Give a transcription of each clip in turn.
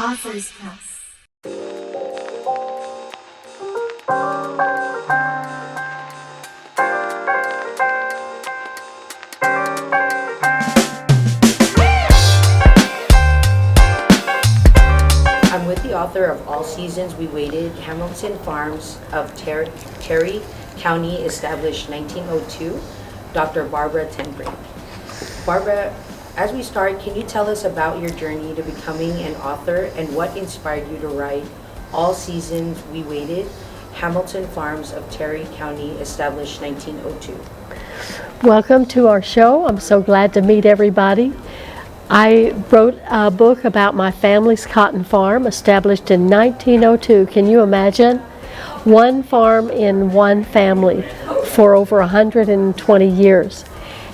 Author's Class. I'm with the author of All Seasons We Waited, Hamilton Farms of Terry County, established 1902, Dr. Barbara ten Brink. Barbara, as we start, can you tell us about your journey to becoming an author and what inspired you to write All Seasons We Waited, Hamilton Farms of Terry County, established 1902? Welcome to our show. I'm so glad to meet everybody. I wrote a book about my family's cotton farm, established in 1902. Can you imagine? One farm in one family for over 120 years.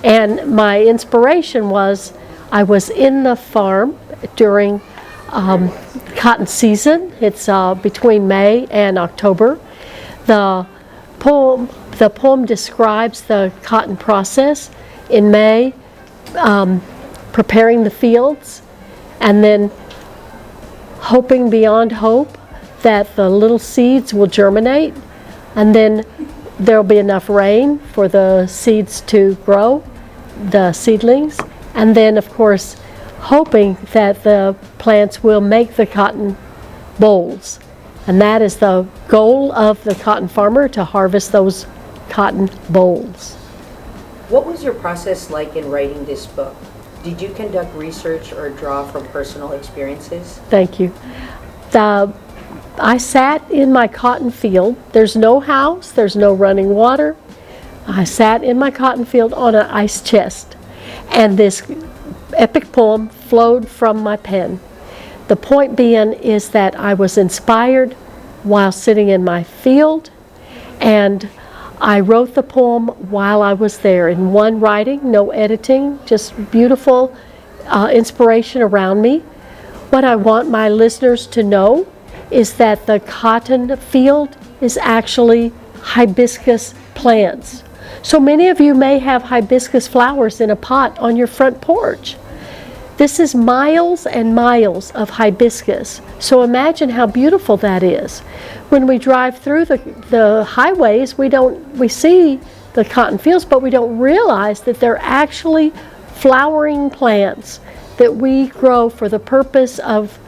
And my inspiration was, I was in the farm during cotton season. It's between May and October. The poem describes the cotton process. In May, preparing the fields, and then hoping beyond hope that the little seeds will germinate, and then there'll be enough rain for the seeds to grow, the seedlings, and then of course hoping that the plants will make the cotton bolls. And that is the goal of the cotton farmer, to harvest those cotton bolls. What was your process like in writing this book? Did you conduct research or draw from personal experiences? Thank you. I sat in my cotton field. There's no house, there's no running water. I sat in my cotton field on an ice chest, and this epic poem flowed from my pen. The point being is that I was inspired while sitting in my field, and I wrote the poem while I was there in one writing, no editing, just beautiful inspiration around me. What I want my listeners to know is that the cotton field is actually hibiscus plants. So many of you may have hibiscus flowers in a pot on your front porch. This is miles and miles of hibiscus. So imagine how beautiful that is. When we drive through the highways, we see the cotton fields, but we don't realize that they're actually flowering plants that we grow for the purpose of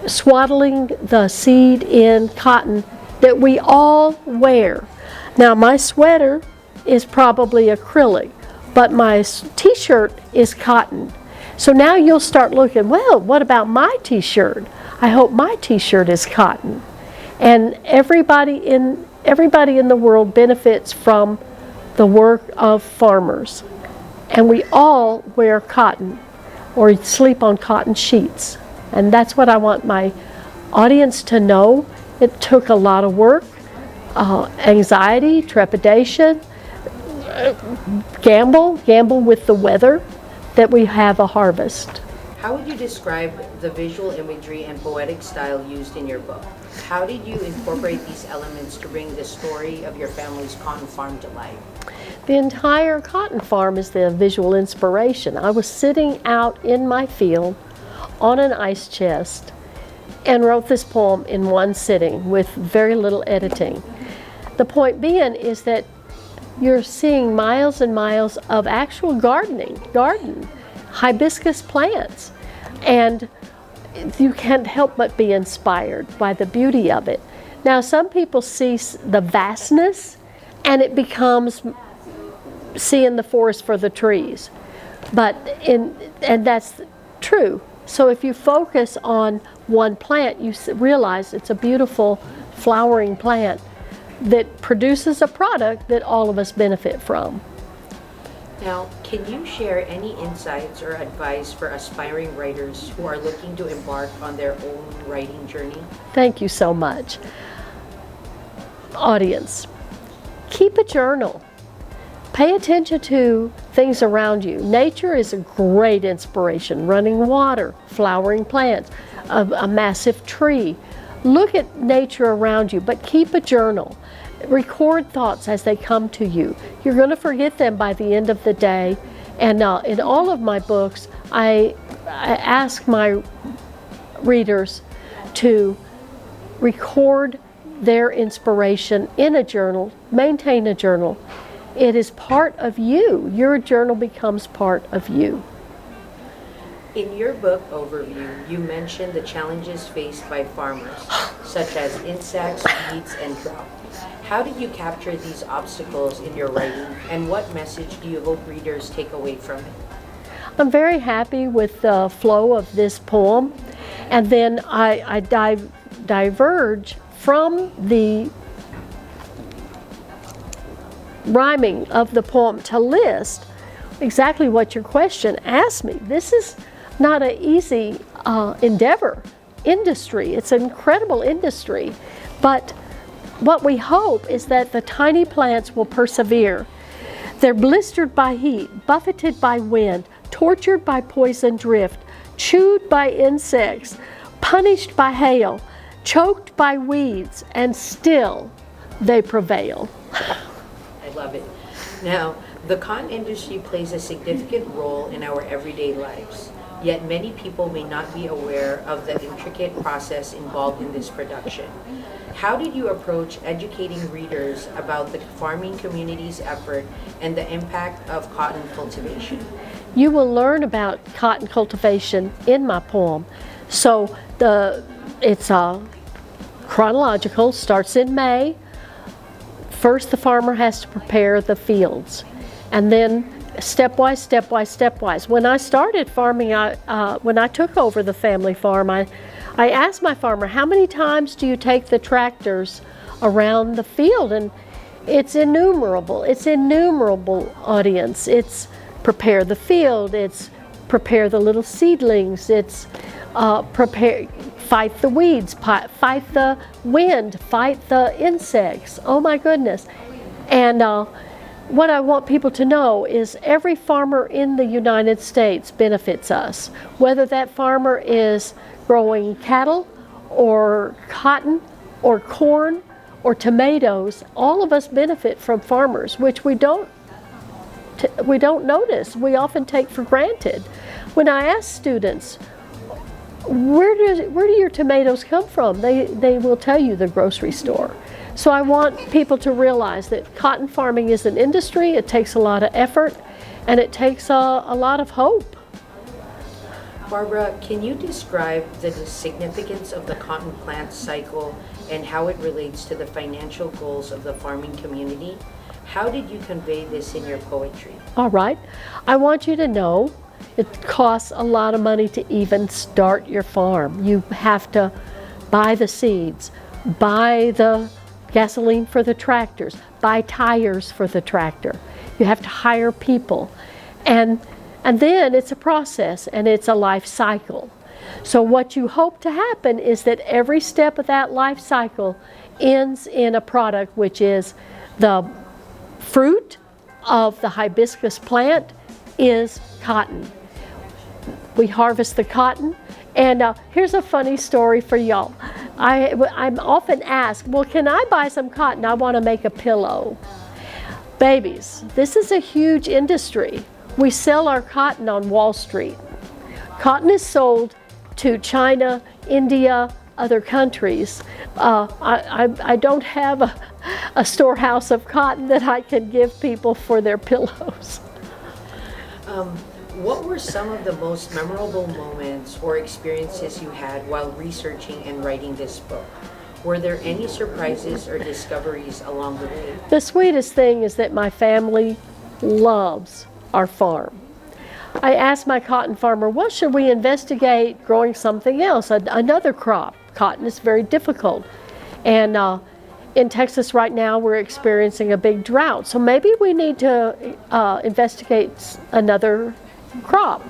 swaddling the seed in cotton that we all wear. Now, my sweater is probably acrylic, but my t-shirt is cotton. So now you'll start looking, well, what about my t-shirt? I hope my t-shirt is cotton. And everybody in the world benefits from the work of farmers. And we all wear cotton or sleep on cotton sheets. And that's what I want my audience to know. It took a lot of work, anxiety, trepidation, gamble with the weather, that we have a harvest. How would you describe the visual imagery and poetic style used in your book? How did you incorporate these elements to bring the story of your family's cotton farm to life? The entire cotton farm is the visual inspiration. I was sitting out in my field on an ice chest and wrote this poem in one sitting with very little editing. The point being is that you're seeing miles and miles of actual garden, hibiscus plants, and you can't help but be inspired by the beauty of it. Now, some people see the vastness, and it becomes seeing the forest for the trees, and that's true. So if you focus on one plant, you realize it's a beautiful flowering plant that produces a product that all of us benefit from. Now, can you share any insights or advice for aspiring writers who are looking to embark on their own writing journey? Thank you so much. Audience, keep a journal. Pay attention to things around you. Nature is a great inspiration. Running water, flowering plants, a massive tree. Look at nature around you, but keep a journal. Record thoughts as they come to you. You're going to forget them by the end of the day. And in all of my books, I ask my readers to record their inspiration in a journal, maintain a journal. It is part of you. Your journal becomes part of you. In your book overview, you mentioned the challenges faced by farmers, such as insects, weeds, and drought. How did you capture these obstacles in your writing, and what message do you hope readers take away from it? I'm very happy with the flow of this poem, and then I diverge from the rhyming of the poem to list exactly what your question asked me. This is not an easy industry. It's an incredible industry, but what we hope is that the tiny plants will persevere. They're blistered by heat, buffeted by wind, tortured by poison drift, chewed by insects, punished by hail, choked by weeds, and still they prevail. I love it. Now, the cotton industry plays a significant role in our everyday lives, yet many people may not be aware of the intricate process involved in this production. How did you approach educating readers about the farming community's effort and the impact of cotton cultivation? You will learn about cotton cultivation in my poem. So it's chronological, starts in May. First, the farmer has to prepare the fields, and then stepwise. When I started farming, when I took over the family farm, I asked my farmer, how many times do you take the tractors around the field? And it's innumerable. It's innumerable, audience. It's prepare the field. It's prepare the little seedlings. It's fight the weeds, fight the wind, fight the insects. Oh my goodness. And what I want people to know is every farmer in the United States benefits us. Whether that farmer is growing cattle or cotton or corn or tomatoes, all of us benefit from farmers, which we don't notice. We often take for granted. When I ask students, where do your tomatoes come from? They will tell you the grocery store. So I want people to realize that cotton farming is an industry. It takes a lot of effort, and it takes a lot of hope. Barbara, can you describe the significance of the cotton plant cycle and how it relates to the financial goals of the farming community? How did you convey this in your poetry? All right. I want you to know it costs a lot of money to even start your farm. You have to buy the seeds, buy the gasoline for the tractors, buy tires for the tractor. You have to hire people. And then it's a process, and it's a life cycle. So what you hope to happen is that every step of that life cycle ends in a product, which is the fruit of the hibiscus plant is cotton. We harvest the cotton, and here's a funny story for y'all. I'm often asked, well, can I buy some cotton? I want to make a pillow. Babies, this is a huge industry. We sell our cotton on Wall Street. Cotton is sold to China, India, other countries. I don't have a storehouse of cotton that I can give people for their pillows. What were some of the most memorable moments or experiences you had while researching and writing this book? Were there any surprises or discoveries along the way? The sweetest thing is that my family loves our farm. I asked my cotton farmer, well, should we investigate growing something else, another crop? Cotton is very difficult. And in Texas right now, we're experiencing a big drought. So maybe we need to investigate another crop.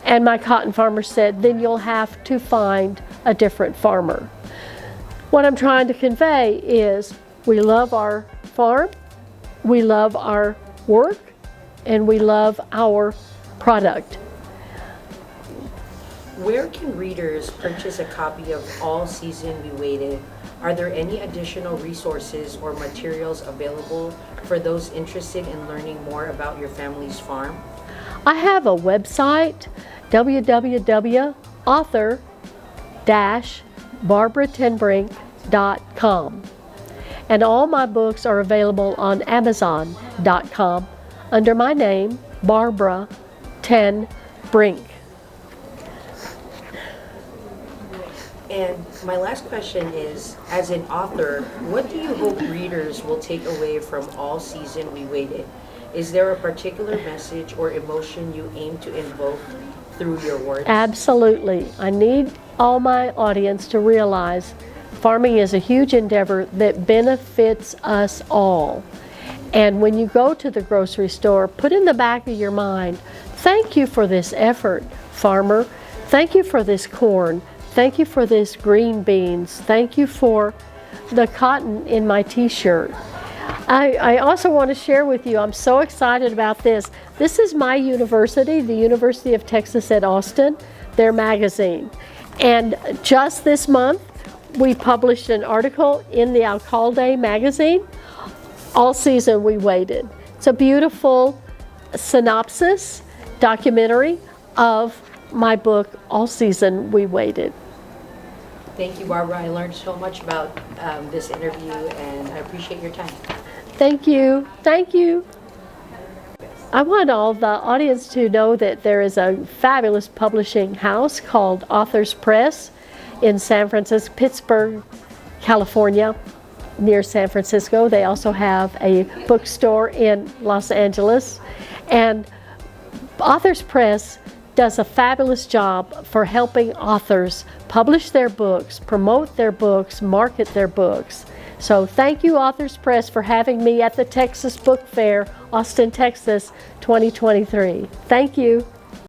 And my cotton farmer said, then you'll have to find a different farmer. What I'm trying to convey is we love our farm, we love our work, and we love our product. Where can readers purchase a copy of All Season We Waited? Are there any additional resources or materials available for those interested in learning more about your family's farm? I have a website, www.author, barbaratenbrink.com. And all my books are available on amazon.com under my name, Barbara Ten Brink. And my last question is, as an author, what do you hope readers will take away from All Season We Waited? Is there a particular message or emotion you aim to invoke through your words? Absolutely. I need all my audience to realize farming is a huge endeavor that benefits us all. And when you go to the grocery store, put in the back of your mind, thank you for this effort, farmer. Thank you for this corn. Thank you for this green beans. Thank you for the cotton in my t-shirt. I also want to share with you, I'm so excited about this. This is my university, the University of Texas at Austin, their magazine. And just this month, we published an article in the Alcalde magazine, All Season We Waited. It's a beautiful synopsis, documentary of my book, All Season We Waited. Thank you, Barbara. I learned so much about this interview, and I appreciate your time. Thank you. Thank you. I want all the audience to know that there is a fabulous publishing house called Authors Press in San Francisco, Pittsburgh, California, near San Francisco. They also have a bookstore in Los Angeles. And Authors Press does a fabulous job for helping authors publish their books, promote their books, market their books. So thank you, Authors Press, for having me at the Texas Book Fair, Austin, Texas, 2023. Thank you.